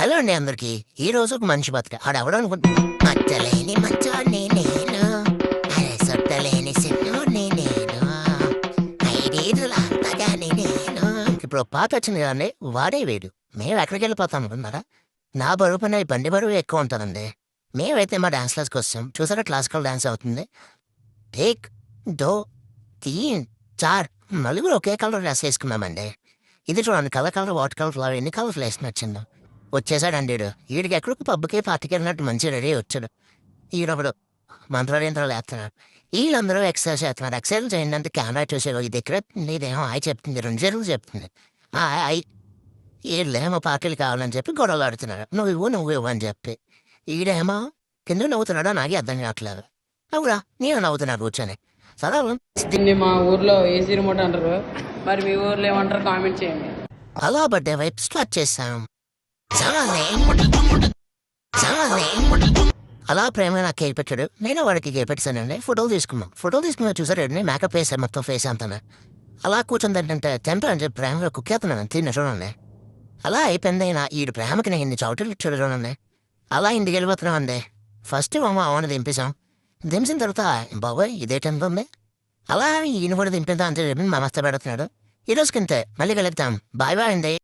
Hello అండి అందరికి. ఈ రోజు ఒక మనిషి బతుక ఆడెవడో అనుకుంటా మచ్చలేని మంచోని నేను, అరే సొట్టలేని సిన్నోని నేను, ఐదీదుల అంతగాని నేను. ఇప్పుడు పాట వచ్చింది కదండి, వాడే వేడు. మేము ఎక్కడికి వెళ్ళిపోతాం అనుకున్నారా? నా బరువు పైన ఈ బండి బరువు ఎక్కువ ఉంటుందండి. మేమైతే మా డాన్స్ క్లాస్కి వస్తాం. చూసారా క్లాసికల్ డాన్స్ అవుతుంది. టేక్ దో తీన్ చార్ నలుగురు ఒకే కలర్ డ్రెస్ వేసుకున్నామండి. ఇది చూడండి, colour colour water colour flower ఎన్ని కలర్స్ వేసి నచ్చిందో. వచ్చేసాడండి ఈడు. ఈడికి ఎక్కడికి పబ్కి పార్టీకి వెళ్ళినట్టు మంచి రెడీ వచ్చాడు. ఈడొకడు మంత్రాలు వేస్తున్నాడు. వీళ్ళందరూ ఎక్సర్సైజ్ చేస్తున్నారు. ఎక్సర్సైజ్ చేయండి అంటే కెమెరా చూసేవాళ్ళు ఇది ఎక్కడ ఇదేమో హాయ్ చెప్తుంది, 2 జరులు చెప్తుంది. హాయ్ వీళ్ళేమో పార్టీలు కావాలని చెప్పి గొడవలు ఆడుతున్నాడు. నువ్వు అని చెప్పి ఈడేమో కింద నవ్వుతున్నాడో నాకే అర్థం కావట్లేదు. అవురా నేను నవ్వుతున్నాడు కూర్చొని. సరే దీన్ని మా ఊర్లో ఏసీ రిమోట్ అంటారు. మరి మీ ఊర్లో ఏమంటారు కామెంట్ చేయండి. అలా బర్త్డే వైపు స్టార్ట్ చేశాను. అలా ప్రేమ నాకు కేక్ పెట్టాడు. నేను వాడికి కేక్ పెట్టానండి. ఫోటోలు తీసుకున్నా చూసారు. మేకప్ వేసాను మొత్తం ఫేస్ అంతా. అలా కూర్చుంది ఏంటంటే టెంపర్ అని చెప్పి ప్రేమగా కుక్కేస్తున్నాను తిన్న చూడండి. అలా అయిపోయింది. ఈడు ప్రేమకి నేను ఇన్ని చోటులు ఇచ్చాడు చూడండి. అలా ఇంటికి వెళ్ళిపోతున్నామండి. ఫస్ట్ అవును దింపేశాం. దింపిన తర్వాత బాబోయ్ ఇదే టెంపర్ ఉంది. అలా ఈయన కూడా దింపిద్దాం అని చెప్పి మా మస్త పెడుతున్నాడు. ఈ రోజుకింతే, మళ్ళీ కలుద్దాం. బాయ్ బాయ్ అండి.